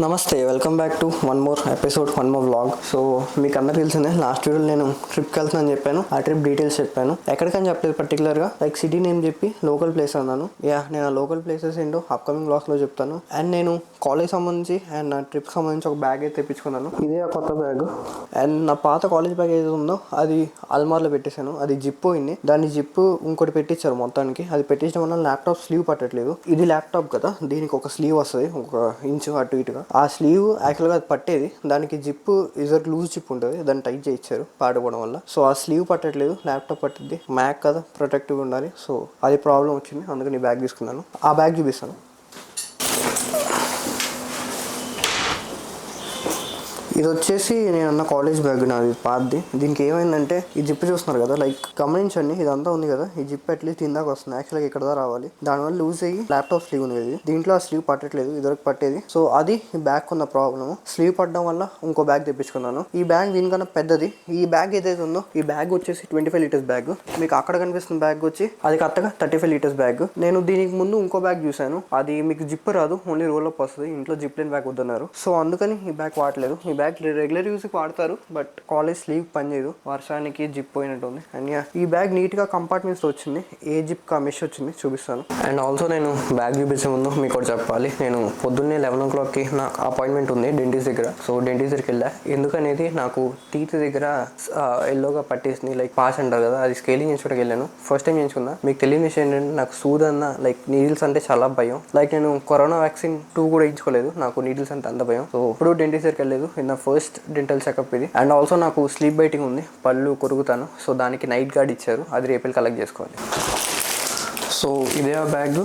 నమస్తే, welcome back to one more episode, one more vlog. So మీకు అందరికి తెలిసిందే, లాస్ట్ వీడియోలో నేను ట్రిప్కి వెళ్తున్నాను చెప్పాను. ఆ ట్రిప్ డీటెయిల్స్ చెప్పాను. ఎక్కడికని చెప్పలేదు పర్టికులర్గా, లైక్ సిటీ నేమ్ చెప్పి లోకల్ ప్లేస్ అన్నాను. నేను ఆ లోకల్ ప్లేసెస్ ఏంటో అప్కమింగ్ వ్లాగ్స్లో చెప్తాను. అండ్ నేను కాలేజ్ సంబంధించి అండ్ నా ట్రిప్కి సంబంధించి ఒక బ్యాగ్ అయితే తెప్పించుకున్నాను. ఇదే ఆ కొత్త బ్యాగ్. అండ్ నా పాత కాలేజ్ బ్యాగ్ ఏది ఉందో అది అల్మార్లో పెట్టేశాను. అది జిప్ పోయింది. దాన్ని జిప్ ఇంకోటి పెట్టించారు మొత్తానికి. అది పెట్టించడం వల్ల ల్యాప్టాప్ స్లీవ్ పట్టట్లేదు. ఇది ల్యాప్టాప్ కదా, దీనికి ఒక స్లీవ్ వస్తుంది, ఒక ఇంచు అటు ఇటుగా. ఆ స్లీవ్ యాక్చువల్గా అది పట్టేది, దానికి జిప్ ఇజర్ లూజ్ జిప్ ఉంటుంది, దాన్ని టైట్ చేయించారు పాడుకోవడం వల్ల. సో ఆ స్లీవ్ పట్టట్లేదు, ల్యాప్టాప్ పట్టింది. మ్యాక్ కదా, ప్రొటెక్టివ్ ఉండాలి. సో అది ప్రాబ్లం వచ్చింది, అందుకని బ్యాగ్ తీసుకున్నాను. ఆ బ్యాగ్ చూపిస్తాను. ఇది వచ్చేసి నేను అన్న కాలేజ్ బ్యాగ్, నాది పాతది. దీనికి ఏమైందంటే ఈ జిప్ చూస్తున్నారు కదా, లైక్ గమనించండి, ఇదంతా ఉంది కదా, ఈ జిప్ అట్లీస్ట్ ఇందాక వస్తుంది, యాక్చువల్గా ఇక్కడ దాకా రావాలి. దానివల్ల లూజ్ అయ్యి ల్యాప్టాప్ స్లీవ్ ఉంది, దీంట్లో ఆ స్లీవ్ పట్టట్లేదు, ఇదివరకు పట్టేది. సో అది ఈ బ్యాగ్ ఉన్న ప్రాబ్లమ్. స్లీవ్ పట్టడం వల్ల ఇంకో బ్యాగ్ తెప్పించుకున్నాను. ఈ బ్యాగ్ దీనికన్నా పెద్దది. ఈ బ్యాగ్ ఏదైతే ఉందో, ఈ బ్యాగ్ వచ్చేసి 25 లీటర్స్ బ్యాగ్. మీకు అక్కడ కనిపిస్తున్న బ్యాగ్ వచ్చి అది కరెక్ట్గా 35 లీటర్స్ బ్యాగ్. నేను దీనికి ముందు ఇంకో బ్యాగ్ చూశాను, అది మీకు జిప్ రాదు, ఓన్లీ రోల్ అప్ వస్తుంది. ఇంట్లో జిప్ లేని బ్యాగ్ వద్దన్నారు. సో అందుకని ఈ బ్యాగ్ వాడలేదు. ఈ బ్యాగ్ రెగ్యులర్ యూస్కి వాడతారు, బట్ కాలేజ్ స్లీవ్ పనిచేయదు, వర్షానికి జిప్ పోయినట్టుంది. అండ్ ఈ బ్యాగ్ నీట్గా కంపార్ట్మెంట్స్ వచ్చింది, ఏ జిప్ కా మెష్ వచ్చింది, చూపిస్తాను. అండ్ ఆల్సో నేను బ్యాగ్ చూపించే ముందు మీకు ఒకటి చెప్పాలి. నేను పొద్దున్నే 11 o'clockకి నాకు అపాయింట్మెంట్ ఉంది డెంటిస్ట్ దగ్గర. సో డెంటిస్ట్ దగ్గరికి వెళ్ళా. ఎందుకనేది నాకు టీత్ దగ్గర ఎల్లోగా పట్టేసింది, లైక్ పాస్ అంటారు కదా, అది స్కేలింగ్ చేయించుకోవడానికి వెళ్ళాను. ఫస్ట్ టైం చేయించుకున్నా. మీకు తెలియని విషయం ఏంటంటే, నాకు సూదన్న లైక్ నీడిల్స్ అంటే చాలా భయం. లైక్ నేను కరోనా వ్యాక్సిన్ 2 కూడా వేయించుకోలేదు, నాకు నీడిల్స్ అంటే అంత భయం. సో ఇప్పుడు డెంటిస్ట్ దగ్గరికి వెళ్ళలేదు, నా ఫస్ట్ డెంటల్ చెకప్ ఇది. అండ్ ఆల్సో నాకు స్లీప్ బైటింగ్ ఉంది, పళ్ళు కొరుకుతాను. సో దానికి నైట్ గార్డ్ ఇచ్చారు, అది రేపు కలెక్ట్ చేసుకోవాలి. సో ఇదే ఆ బ్యాగ్.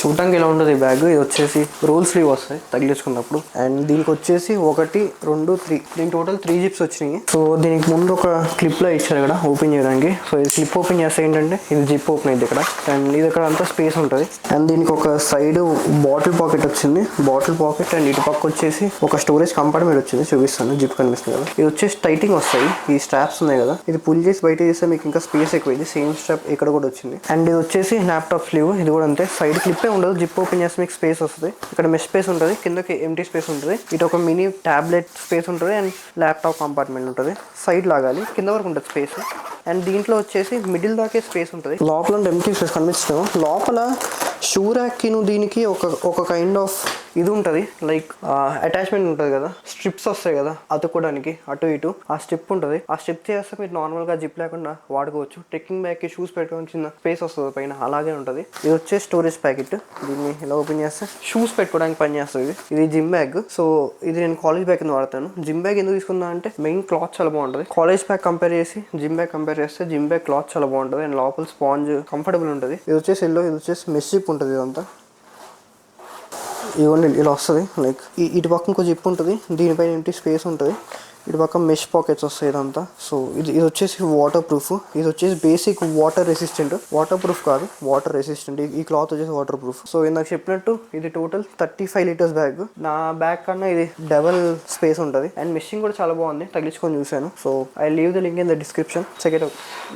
చూడటానికి ఎలా ఉంటుంది ఈ బ్యాగ్. ఇది వచ్చేసి రోల్ స్లీవ్ వస్తాయి తగిలించుకున్నప్పుడు. అండ్ దీనికి వచ్చేసి 1 2 3, దీని టోటల్ 3 జిప్స్ వచ్చినాయి. సో దీనికి ముందు ఒక క్లిప్లో ఇచ్చారు ఇక్కడ ఓపెన్ చేయడానికి. సో ఇది క్లిప్ ఓపెన్ చేస్తే ఏంటంటే ఇది జిప్ ఓపెన్ అయింది ఇక్కడ. అండ్ ఇది ఇక్కడ అంతా స్పేస్ ఉంటుంది. అండ్ దీనికి ఒక సైడ్ బాటిల్ పాకెట్ వచ్చింది, బాటిల్ పాకెట్. అండ్ ఇటు పక్క వచ్చేసి ఒక స్టోరేజ్ కంపార్ట్మెంట్ వచ్చింది, చూపిస్తాను. జిప్ కనిపిస్తుంది కదా, ఇది వచ్చేసి టైటింగ్ వస్తాయి. ఈ స్ట్రాప్స్ ఉన్నాయి కదా, ఇది పుల్ చేసి బయట చేస్తే మీకు ఇంకా స్పేస్ ఎక్కువైంది. సేమ్ స్ట్రాప్ ఇక్కడ కూడా వచ్చింది. అండ్ ఇది వచ్చేసి ల్యాప్టాప్ స్లీవ్, ఇది కూడా అంతే. సైడ్ క్లిప్ ఉండదు, జిప్ ఓపెన్ చేస్తే మీకు స్పేస్ వస్తుంది. ఇక్కడ మెష్ స్పేస్ ఉంటుంది, కిందకి ఎంటీ స్పేస్ ఉంటుంది. ఇటు ఒక మినీ టాబ్లెట్ స్పేస్ ఉంటుంది అండ్ ల్యాప్టాప్ కంపార్ట్మెంట్ ఉంటుంది. సైడ్ లాగాలి, కింద వరకు ఉంటుంది స్పేస్. అండ్ దీంట్లో వచ్చేసి మిడిల్ దాకే స్పేస్ ఉంటుంది. లోపల ఎంటీ స్పేస్ కనిపిస్తాము. లోపల షూ ర్యాక్కి దీనికి ఒక కైండ్ ఆఫ్ ఇది ఉంటుంది, లైక్ అటాచ్మెంట్ ఉంటుంది కదా, స్ట్రిప్స్ వస్తాయి కదా అతుక్కోవడానికి అటు ఇటు. ఆ స్ట్రిప్ ఉంటుంది, ఆ స్ట్రిప్ చేస్తే మీరు నార్మల్గా జిప్ లేకుండా వాడుకోవచ్చు. ట్రెక్కింగ్ బ్యాగ్కి షూస్ పెట్టుకొని చిన్న స్పేస్ వస్తుంది పైన, అలాగే ఉంటుంది. ఇది వచ్చే స్టోరేజ్ ప్యాకెట్, దీన్ని ఇలా ఓపెన్ చేస్తే షూస్ పెట్టుకోవడానికి పని చేస్తుంది. ఇది జిమ్ బ్యాగ్. సో ఇది నేను కాలేజ్ బ్యాగ్ కింద వాడతాను. జిమ్ బ్యాగ్ ఎందుకు తీసుకున్నా అంటే, మెయిన్ క్లాత్ చాలా బాగుంటుంది. కాలేజ్ బ్యాగ్ కంపేర్ చేసి జిమ్ బ్యాగ్ కంపేర్ చేస్తే జిమ్ బ్యాగ్ క్లాత్ చాలా బాగుంటుంది. అండ్ లోపల స్పాంజ్ కంఫర్టబుల్ ఉంటుంది. ఇది వచ్చేసి ఎల్లో, ఇది వచ్చేసి మెష్ జిప్ ఉంటుంది. ఇదంతా ఇవన్నీ ఇలా వస్తుంది. లైక్ ఇటు పక్క ఇంకో జిప్ ఉంటుంది, దీనిపైన ఏంటి స్పేస్ ఉంటుంది. ఇటు పక్క మెష్ పాకెట్స్ వస్తాయి ఇదంతా. సో ఇది వచ్చేసి వాటర్ ప్రూఫ్. ఇది వచ్చేసి basic water resistant, water proof కాదు, వాటర్ రెసిస్టెంట్. ఈ క్లాత్ వచ్చేసి వాటర్ ప్రూఫ్. సో ఇందాక చెప్పినట్టు ఇది టోటల్ 35 లీటర్స్ బ్యాగ్. నా బ్యాగ్ కన్నా ఇది డబల్ స్పేస్ ఉంటుంది. అండ్ మెషింగ్ కూడా చాలా బాగుంది, తగిలించుకొని చూశాను. So I leave the link in the description. Second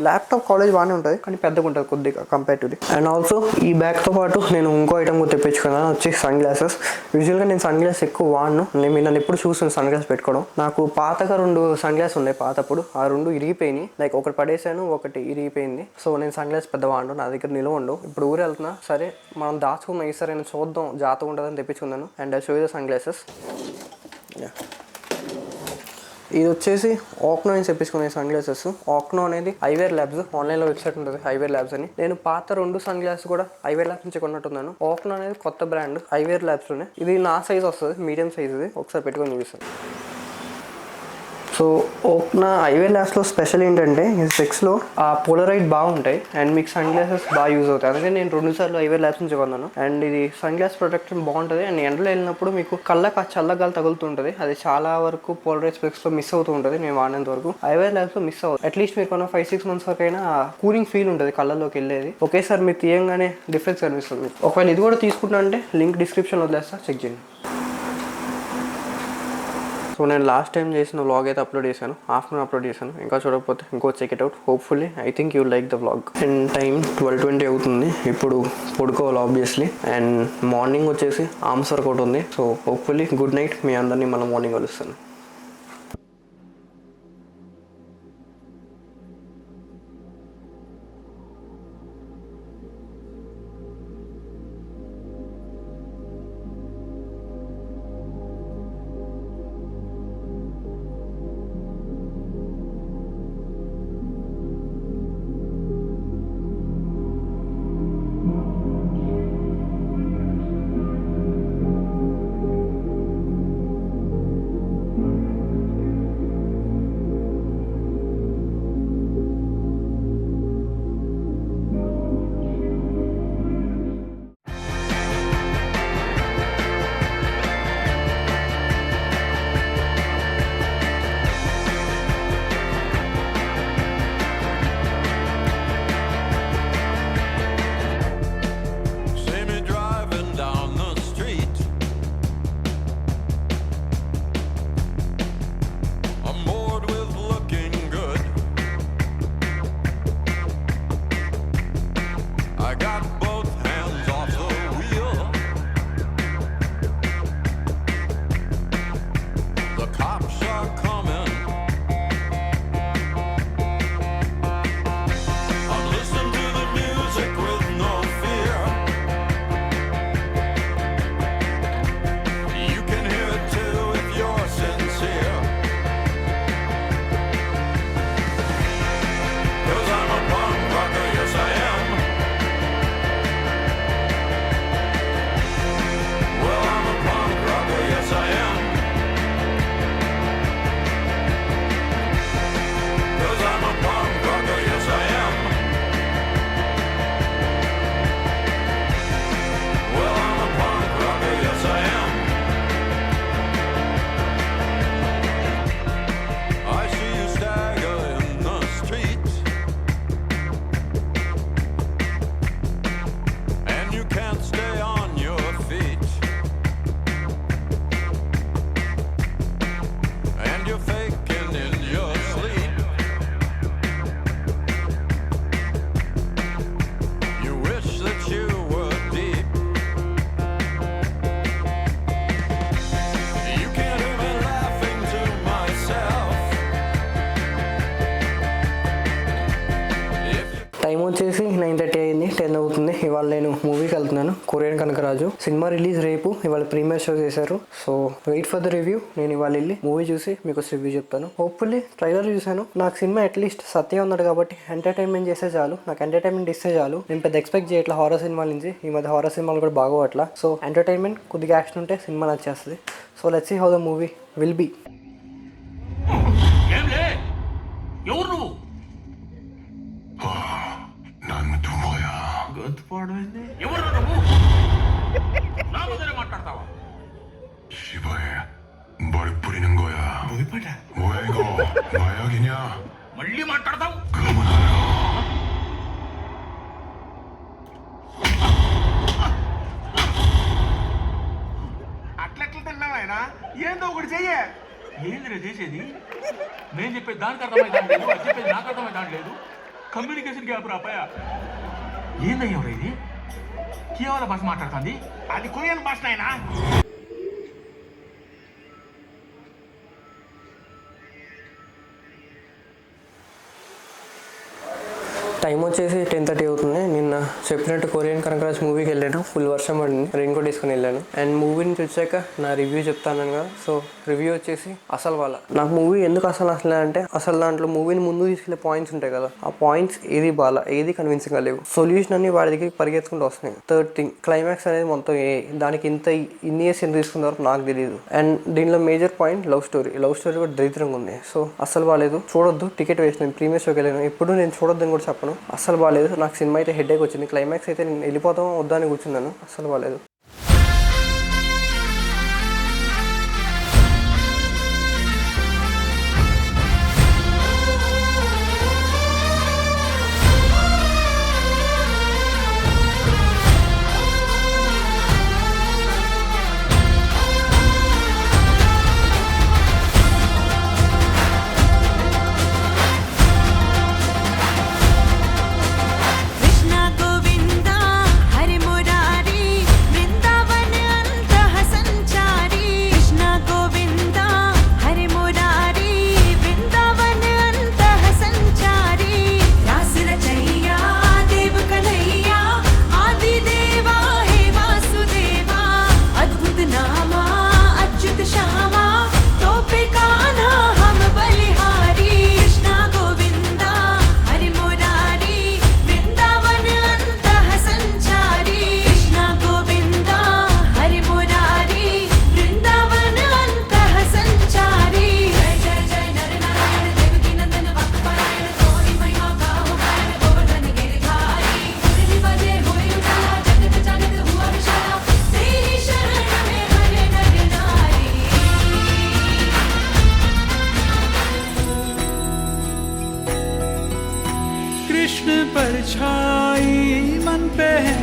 laptop college బాగానే ఉంటుంది, కానీ పెద్దగా ఉంటుంది కొద్దిగా కంపేర్టివ్లీ. అండ్ ఆల్సో ఈ బ్యాగ్తో పాటు నేను ఇంకో ఐటమ్ కూడా తెప్పించుకున్నాను, వచ్చేసి సన్ గ్లాసెస్. యూజువల్గా నేను సన్ గ్లాస్ ఎక్కువ వాడను, నన్ను ఎప్పుడు చూస్తాను సన్ గ్లాస్ పెట్టుకోవడం. నాకు పాతగా 2 సన్ గ్లాస్ ఉన్నాయి పాతప్పుడు, ఆ 2 ఇరిగిపోయినాయి. లైక్ ఒకటి పడేసాను, ఒకటి ఇరిగిపోయింది. సో నేను సన్ గ్లాస్ పెద్ద వాడను, నా దగ్గర నిలవ ఉండవు. ఇప్పుడు ఊరు వెళ్తున్నా, సరే మనం దాచుకున్నాం ఈసారి చూద్దాం, జాతర ఉంటుందని తెప్పించుకున్నాను. And show the sunglasses. ఇది వచ్చేసి ఆక్నో అని తెప్పించుకునే సన్ గ్లాసెస్. ఆక్నో అనేది ఐవేర్ ల్యాబ్స్, ఆన్లైన్లో వెబ్సైట్ ఉంటుంది ఐవేర్ ల్యాబ్స్ అని. నేను పాత 2 సన్ గ్లాస్ కూడా ఐవేర్ ల్యాబ్స్ నుంచి కొన్నట్టున్నాను. ఆక్నో అనేది కొత్త బ్రాండ్ ఐవేర్ ల్యాబ్స్లోనే. ఇది నా సైజ్ వస్తుంది, మీడియం సైజ్. ఇది ఒకసారి పెట్టుకొని చూపిస్తాను. సో నా ఐవేర్ ల్యాబ్స్లో స్పెషల్ ఏంటంటే, ఈ స్పెక్స్లో ఆ పోలరైట్ బాగుంటాయి అండ్ మీకు సన్ గ్లాసెస్ బాగా యూజ్ అవుతాయి. అందుకని నేను 2 సార్లు ఐవేర్ ల్యాబ్స్ నుంచి కొన్నాను. అండ్ ఇది సన్ గ్లాస్ ప్రొటెక్షన్ బాగుంటుంది. అండ్ ఎండలో వెళ్ళినప్పుడు మీకు కళ్ళకి ఆ చల్లగాలి తగులుతుంటుంది, అది చాలా వరకు పోలరైట్ స్పెక్స్లో మిస్ అవుతూ ఉంటుంది. నేను వాడినంత వరకు ఐవేర్ ల్యాబ్స్లో మిస్ అవుతుంది. అట్లీస్ట్ మీరు కొన్న 5-6 months వరకు అయినా కూలింగ్ ఫీల్ ఉంటుంది కళ్ళలోకి వెళ్ళేది. ఒకేసారి మీరు తీయంగానే డిఫరెన్స్ కనిపిస్తుంది. ఒకవేళ ఇది కూడా తీసుకుంటా అంటే లింక్ డిస్క్రిప్షన్లో వదిలేస్తా, చెక్ చేయండి. సో నేను లాస్ట్ టైం చేసిన వ్లాగ్ అయితే అప్లోడ్ చేశాను, ఆఫ్టర్నూన్ అప్లోడ్ చేశాను. ఇంకా చూడకపోతే ఇంకో check it out. Hopefully I think you like the vlog. And time 12:20 అవుతుంది. ఇప్పుడు పడుకోవాలి ఆబ్వియస్లీ. అండ్ మార్నింగ్ వచ్చేసి ఆర్మ్స్ వర్కౌట్ ఉంది. So hopefully good night. మీ అందరినీ మళ్ళీ మార్నింగ్ కలుస్తాను. టైం వచ్చేసి 9:30 అయింది. 10 అవుతుంది. ఇవాళ నేను మూవీకి వెళ్తున్నాను. కొరియన్ కనకరాజు సినిమా రిలీజ్ రేపు. ఇవాళ ప్రీమియర్ షో చేశారు. So wait for the review. నేను ఇవాళ వెళ్ళి మూవీ చూసి మీకు రివ్యూ చెప్తాను. హోప్ఫుల్లీ ట్రైలర్ చూశాను. నాకు సినిమా అట్లీస్ట్ సత్య ఉన్నాడు కాబట్టి ఎంటర్టైన్మెంట్ చేస్తే చాలు. నాకు ఎంటర్టైన్మెంట్ ఇస్తే చాలు. నేను పెద్ద ఎక్స్పెక్ట్ చేయట్లా హారర్ సినిమాల నుంచి. ఈ మధ్య హారర్ సినిమాలు కూడా బాగోవట్లా. సో ఎంటర్టైన్మెంట్, కొద్దిగా యాక్షన్ ఉంటే సినిమా నచ్చేస్తుంది. So let's see how the movie will be. 시바에 뭘 뿌리는 거야? 뭘 뿌려? 뭐야 이거? 마약이냐? 멀리 마tardaw? 그만하라. అట్లెట్ల తిన్నావైనా ఏందో ఒకటి చెయ్య. ఏందిరా చేసేది? నేను చెప్పేది దానికి అర్థమైంది లేదు, అది చెప్పేది నాకు అర్థమైంది లేదు. కమ్యూనికేషన్ గ్యాప్ రాపాయ. ఏందయ్యా ఇది? కేవల భాష మాట్లాడుతుంది. అది కొరియన్ భాష అయినా. టైం వచ్చేసి 10:30 అవుతుంది. నిన్న చెప్పినట్టు కొరియన్ కనకరాజ్ మూవీకి వెళ్ళాను. ఫుల్ వర్షం పడింది. రెయిన్ కోట్ తీసుకుని వెళ్ళాను. అండ్ మూవీ నుంచి వచ్చాక నా రివ్యూ చెప్తాను కదా. సో రివ్యూ వచ్చేసి అసలు వాళ్ళ నాకు మూవీ ఎందుకు అసలు అంటే అసలు దాంట్లో మూవీని ముందు తీసుకెళ్లే పాయింట్స్ ఉంటాయి కదా, ఆ పాయింట్స్ ఏది బాగా ఏది కన్విన్సింగ్గా లేవు. సొల్యూషన్ అన్ని వాడి దగ్గరికి పరిగెత్తుకుంటూ వస్తున్నాయి. థర్డ్ థింగ్, క్లైమాక్స్ అనేది మొత్తం దానికి ఇన్ని ఇయర్స్ ఎందుకు తీసుకున్నారో నాకు తెలియదు. అండ్ దీనిలో మేజర్ పాయింట్ లవ్ స్టోరీ కూడా దరిద్రంగా ఉంది. సో అసలు బాగాలేదు, చూడొద్దు. టికెట్ వేసి నేను ప్రీమియర్ షోకి వెళ్ళాను. ఇప్పుడు నేను చూడొద్దని కూడా చెప్పను. అసలు బాగాలేదు. నాకు సినిమా అయితే హెడేక్ వచ్చింది. క్లైమాక్స్ అయితే నేను వెళ్ళిపోతాం వద్దా అని కూర్చున్నాను. అసలు బాగాలేదు.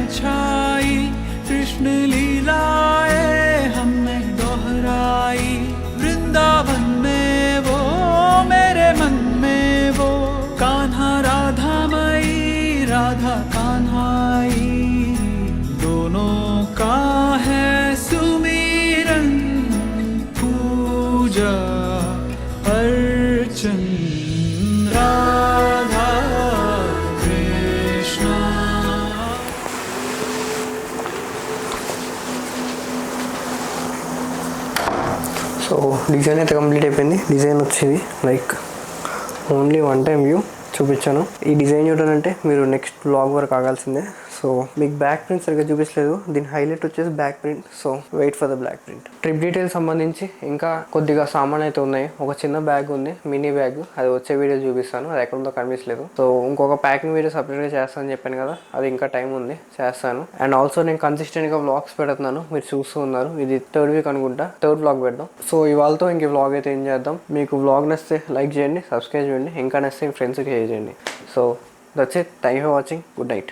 छाई, कृष्ण लीलाएं हमने दोहराई। वृंदावन में वो, मेरे मन में वो, कान्हा राधा मई, राधा कान्हाई। दोनों का है सुमिरन, पूजा अर्चन, राधा कृष्णा। సో డిజైన్ అయితే కంప్లీట్ అయిపోయింది. డిజైన్ వచ్చేది like only one time view చూపించాను. ఈ డిజైన్ చూడాలంటే మీరు నెక్స్ట్ బ్లాగ్ వరకు ఆగాల్సిందే. సో మీకు బ్యాక్ ప్రింట్ సరిగ్గా చూపించలేదు. దీని హైలైట్ వచ్చేసి back print. So wait for the black print. Trip detail సంబంధించి ఇంకా కొద్దిగా సామాన్ అయితే ఉన్నాయి. ఒక చిన్న బ్యాగ్ ఉంది, మినీ బ్యాగ్. అది వచ్చే వీడియో చూపిస్తాను. అది ఎక్కడ ఉందో కనిపించలేదు. సో ఇంకొక ప్యాకింగ్ వీడియో సపరేట్గా చేస్తానని చెప్పాను కదా, అది ఇంకా టైం ఉంది, చేస్తాను. అండ్ ఆల్సో నేను కన్సిస్టెంట్గా వ్లాగ్స్ పెడుతున్నాను, మీరు చూస్తూ ఉన్నారు. ఇది 3rd వీక్ అనుకుంటా, 3rd వ్లాగ్ పెడదాం. సో ఇవాళతో ఇంక వ్లాగ్ అయితే ఏం చేద్దాం. మీకు వ్లాగ్ నచ్చితే లైక్ చేయండి, సబ్స్క్రైబ్ చేయండి, ఇంకా నచ్చితే ఫ్రెండ్స్కి షేర్ చేయండి. So that's it. Thank you for watching. Good night.